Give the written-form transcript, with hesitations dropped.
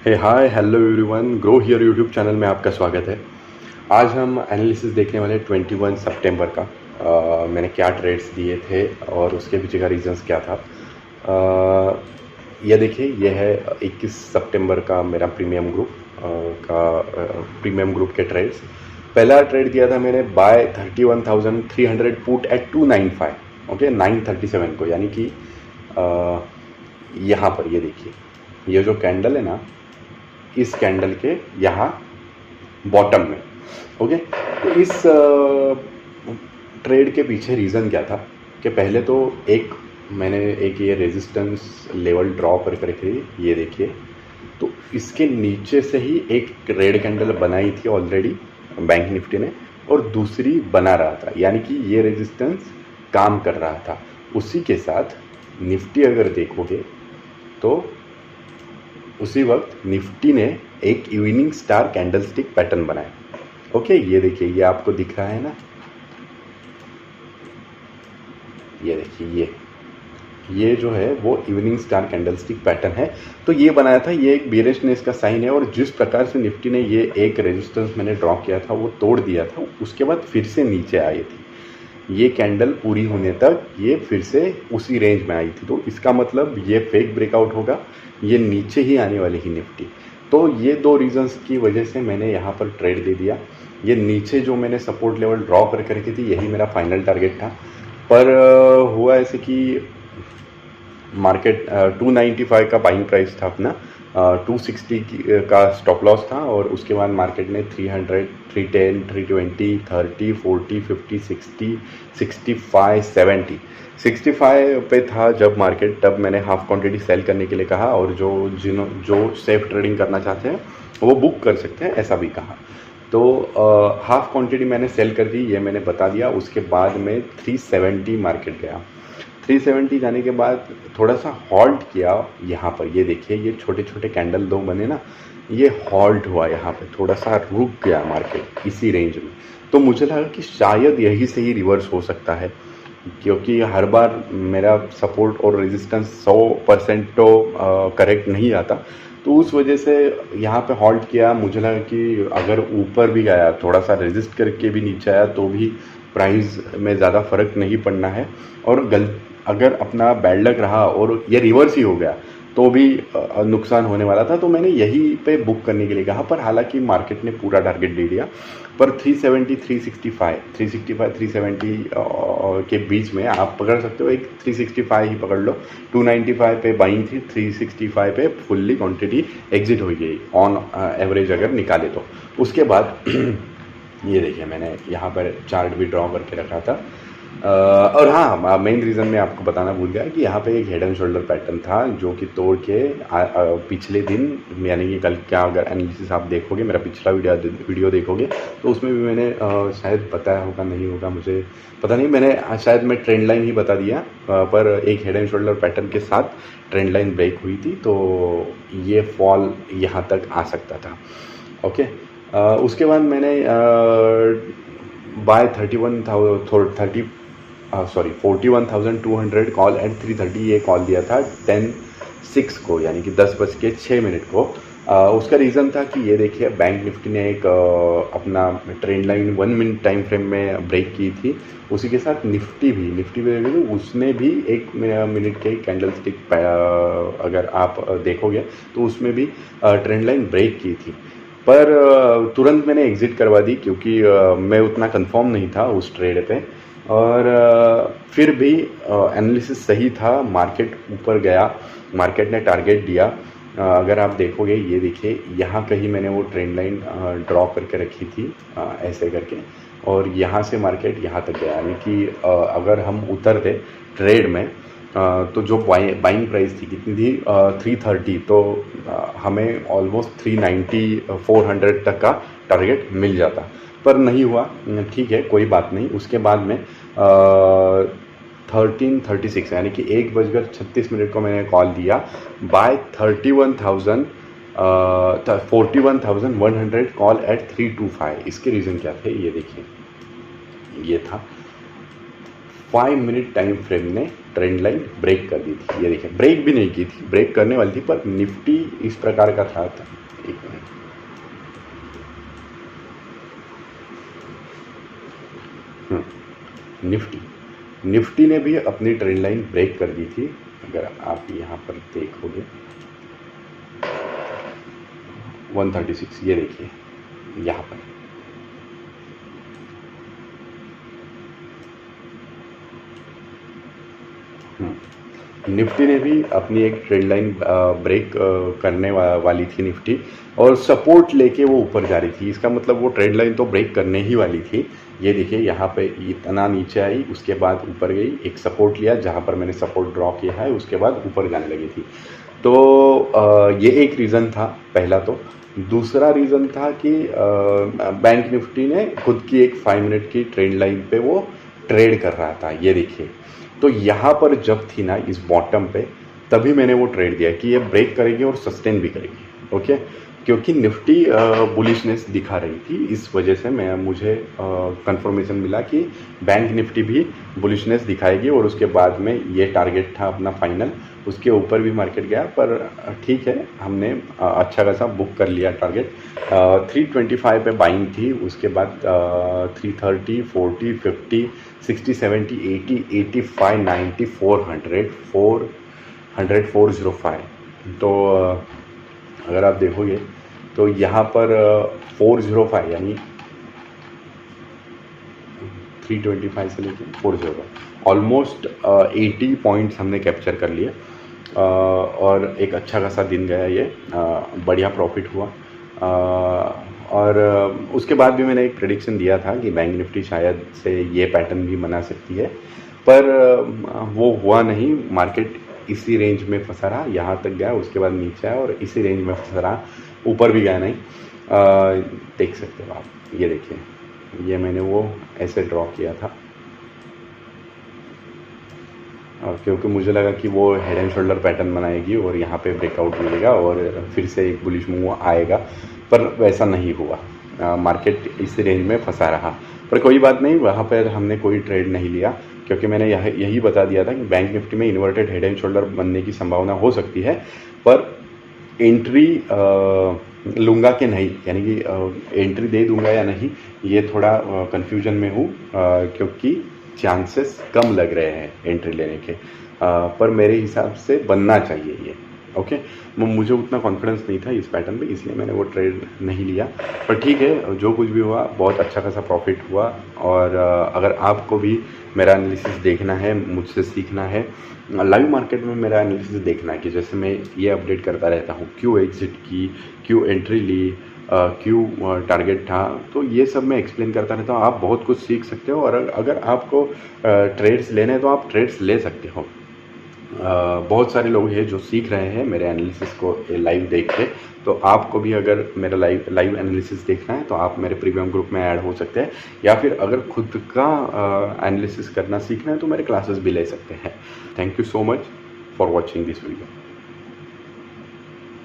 Hey hi hello everyone, Groww here YouTube channel में आपका स्वागत है। आज हम एनालिसिस देखने वाले 21 सितंबर का। मैंने क्या ट्रेड्स दिए थे और उसके पीछे का रीजंस क्या था। ये देखिए, ये है 21 सितंबर का मेरा प्रीमियम ग्रुप प्रीमियम ग्रुप के ट्रेड्स। पहला ट्रेड दिया था मैंने बाय 31,300 पुट एट 295, ओके 937 को, यानी कि यहाँ पर ये देखिए, ये जो कैंडल है ना, इस कैंडल के यहाँ बॉटम में। ओके, तो इस ट्रेड के पीछे रीज़न क्या था कि पहले तो मैंने एक ये रेजिस्टेंस लेवल ड्रॉ करके रखी थी, ये देखिए। तो इसके नीचे से ही एक रेड कैंडल बनाई थी ऑलरेडी बैंक निफ्टी ने, और दूसरी बना रहा था, यानी कि ये रेजिस्टेंस काम कर रहा था। उसी के साथ निफ्टी अगर देखोगे तो उसी वक्त निफ्टी ने एक इवनिंग स्टार कैंडलस्टिक पैटर्न बनाया। ओके, ये देखिए, ये आपको दिख रहा है ना, ये देखिए, ये जो है वो इवनिंग स्टार कैंडलस्टिक पैटर्न है। तो ये बनाया था, ये एक बेरिशनेस का साइन है, और जिस प्रकार से निफ्टी ने ये एक रेजिस्टेंस मैंने ड्रॉ किया था वो तोड़ दिया था, उसके बाद फिर से नीचे आई थी। ये कैंडल पूरी होने तक ये फिर से उसी रेंज में आई थी, तो इसका मतलब ये फेक ब्रेकआउट होगा, ये नीचे ही आने वाली ही निफ्टी। तो ये दो रीजंस की वजह से मैंने यहाँ पर ट्रेड दे दिया। ये नीचे जो मैंने सपोर्ट लेवल ड्रॉ करके रखी थी, यही मेरा फाइनल टारगेट था। पर हुआ ऐसे कि मार्केट 295 का बाइंग प्राइस था अपना, 260 का स्टॉप लॉस था, और उसके बाद मार्केट ने 300, 310, 320, 30, 40, 50, 60, 65, 70, 65 पे था जब मार्केट, तब मैंने हाफ क्वांटिटी सेल करने के लिए कहा, और जो सेफ ट्रेडिंग करना चाहते हैं वो बुक कर सकते हैं, ऐसा भी कहा। तो हाफ क्वांटिटी मैंने सेल कर दी, ये मैंने बता दिया। उसके बाद में 370 मार्केट गया। 370 जाने के बाद थोड़ा सा हॉल्ट किया यहाँ पर, ये देखिए, ये छोटे छोटे कैंडल दो बने ना, ये हॉल्ट हुआ यहाँ पे, थोड़ा सा रुक गया मार्केट इसी रेंज में। तो मुझे लगा कि शायद यही से ही रिवर्स हो सकता है, क्योंकि हर बार मेरा सपोर्ट और रेजिस्टेंस 100% तो करेक्ट नहीं आता। तो उस वजह से यहाँ पे हॉल्ट किया। मुझे लगा कि अगर ऊपर भी गया, थोड़ा सा रेजिस्ट करके भी नीचे आया, तो भी प्राइस में ज़्यादा फ़र्क नहीं पड़ना है। और अगर अपना बैड लक रहा और ये रिवर्स ही हो गया तो भी नुकसान होने वाला था। तो मैंने यहीं पे बुक करने के लिए कहा, पर हालांकि मार्केट ने पूरा टारगेट दे दिया। पर 370, 365, 370 के बीच में आप पकड़ सकते हो, एक 365 ही पकड़ लो। 295 पे बाइंग थी, 365 पे फुल्ली क्वांटिटी एग्जिट हो गई ऑन एवरेज अगर निकाले तो। उसके बाद ये देखिए, मैंने यहाँ पर चार्ट भी ड्रॉ करके रखा था। और हाँ, मेन रीज़न मैं आपको बताना भूल गया कि यहाँ पे एक हेड एंड शोल्डर पैटर्न था जो कि तोड़ के पिछले दिन, यानी कि कल क्या, अगर एनालिसिस आप देखोगे, मेरा पिछला वीडियो देखोगे तो उसमें भी मैंने शायद बताया होगा, नहीं होगा मुझे पता नहीं, मैंने शायद मैं ट्रेंड लाइन ही बता दिया। पर एक हेड एंड शोल्डर पैटर्न के साथ ट्रेंड लाइन ब्रेक हुई थी, तो ये फॉल यहाँ तक आ सकता था। ओके, उसके बाद मैंने बाय 41,200 कॉल एट 330 ये कॉल दिया था 10:06 को, यानी कि 10:06 को। उसका रीज़न था कि ये देखिए, बैंक निफ्टी ने एक अपना trend line 1 minute time frame में ब्रेक की थी। उसी के साथ निफ्टी भी तो उसने भी 1 मिनट के कैंडल स्टिक अगर आप देखोगे तो उसमें भी ट्रेंड लाइन ब्रेक की थी। पर तुरंत मैंने एग्ज़िट करवा दी, क्योंकि मैं उतना कंफर्म नहीं था उस ट्रेड पे। और फिर भी एनालिसिस सही था, मार्केट ऊपर गया, मार्केट ने टारगेट दिया। अगर आप देखोगे, ये देखिए, यहाँ कहीं मैंने वो ट्रेंड लाइन ड्रॉ करके रखी थी ऐसे करके, और यहाँ से मार्केट यहाँ तक गया, यानी कि अगर हम उतरते ट्रेड में तो जो बाइंग प्राइस थी कितनी थी, 330, तो हमें ऑलमोस्ट 390, 400 तक का टारगेट मिल जाता, पर नहीं हुआ। ठीक है, कोई बात नहीं। उसके बाद में 1336, यानी कि 1:36 को मैंने कॉल दिया बाय 41,100 कॉल एट 325। इसके रीज़न क्या थे, ये देखिए, ये था 5 मिनट टाइम फ्रेम ने ट्रेंड लाइन ब्रेक कर दी थी। ये देखिए, ब्रेक भी नहीं की थी, ब्रेक करने वाली थी, पर निफ्टी इस प्रकार का था। एक मिनट, निफ्टी ने भी अपनी ट्रेंड लाइन ब्रेक कर दी थी। अगर आप यहाँ पर देखोगे 136, ये देखिए यहाँ पर निफ्टी ने भी अपनी एक ट्रेंड लाइन ब्रेक करने वाली थी निफ्टी, और सपोर्ट लेके वो ऊपर जा रही थी। इसका मतलब वो ट्रेंड लाइन तो ब्रेक करने ही वाली थी। ये देखिए यहाँ पे इतना नीचे आई, उसके बाद ऊपर गई, एक सपोर्ट लिया जहाँ पर मैंने सपोर्ट ड्रॉ किया है, उसके बाद ऊपर जाने लगी थी। तो ये एक रीज़न था पहला। तो दूसरा रीज़न था कि बैंक निफ्टी ने खुद की एक 5 मिनट की ट्रेंड लाइन पे वो ट्रेड कर रहा था। ये देखिए, तो यहाँ पर जब थी ना इस बॉटम पे, तभी मैंने वो ट्रेड दिया कि ये ब्रेक करेगी और सस्टेन भी करेगी। ओके, क्योंकि निफ्टी बुलिशनेस दिखा रही थी, इस वजह से मुझे कंफर्मेशन मिला कि बैंक निफ्टी भी बुलिशनेस दिखाएगी, और उसके बाद में ये टारगेट था अपना फाइनल। उसके ऊपर भी मार्केट गया, पर ठीक है, हमने अच्छा खासा बुक कर लिया टारगेट। 325 पे बाइंग थी, उसके बाद 330, 40, 50, 60, 70, 80, 85, 90, 400, 405। तो अगर आप देखोगे तो यहाँ पर 405 यानी 325 से लेकर 405 ऑलमोस्ट 80 पॉइंट्स हमने कैप्चर कर लिए, और एक अच्छा खासा दिन गया ये, बढ़िया प्रॉफिट हुआ। और उसके बाद भी मैंने एक प्रेडिक्शन दिया था कि बैंक निफ्टी शायद से ये पैटर्न भी बना सकती है, पर वो हुआ नहीं। मार्केट इसी रेंज में फंसा रहा, यहाँ तक गया, उसके बाद नीचे आया और इसी रेंज में फंसा रहा, ऊपर भी गया नहीं। देख सकते हो आप, ये देखिए, ये मैंने वो ऐसे ड्रॉ किया था, क्योंकि मुझे लगा कि वो हेड एंड शोल्डर पैटर्न बनाएगी और यहाँ पे ब्रेकआउट मिलेगा और फिर से एक बुलिश मूव आएगा, पर वैसा नहीं हुआ। मार्केट इस रेंज में फंसा रहा, पर कोई बात नहीं, वहाँ पर हमने कोई ट्रेड नहीं लिया, क्योंकि मैंने यही बता दिया था कि बैंक निफ्टी में इन्वर्टेड हेड एंड शोल्डर बनने की संभावना हो सकती है, पर एंट्री लूँगा कि नहीं, यानी कि एंट्री दे दूंगा या नहीं, ये थोड़ा कन्फ्यूजन में हूँ, क्योंकि चांसेस कम लग रहे हैं एंट्री लेने के, पर मेरे हिसाब से बनना चाहिए ये। ओके, मुझे उतना कॉन्फिडेंस नहीं था इस पैटर्न पे, इसलिए मैंने वो ट्रेड नहीं लिया। पर ठीक है, जो कुछ भी हुआ बहुत अच्छा खासा प्रॉफिट हुआ। और अगर आपको भी मेरा एनालिसिस देखना है, मुझसे सीखना है, लाइव मार्केट में मेरा एनालिसिस देखना है कि जैसे मैं ये अपडेट करता रहता हूँ, क्यों एग्जिट की, क्यों एंट्री ली, क्यों टारगेट था, तो ये सब मैं एक्सप्लेन करता रहता हूँ। आप बहुत कुछ सीख सकते हो, और अगर आपको ट्रेड्स लेने हैं तो आप ट्रेड्स ले सकते हो। बहुत सारे लोग हैं जो सीख रहे हैं मेरे एनालिसिस को लाइव देख के, तो आपको भी अगर मेरा लाइव एनालिसिस देखना है तो आप मेरे प्रीमियम ग्रुप में ऐड हो सकते हैं, या फिर अगर खुद का एनालिसिस करना सीखना है तो मेरे क्लासेस भी ले सकते हैं। Thank you so much for watching this video.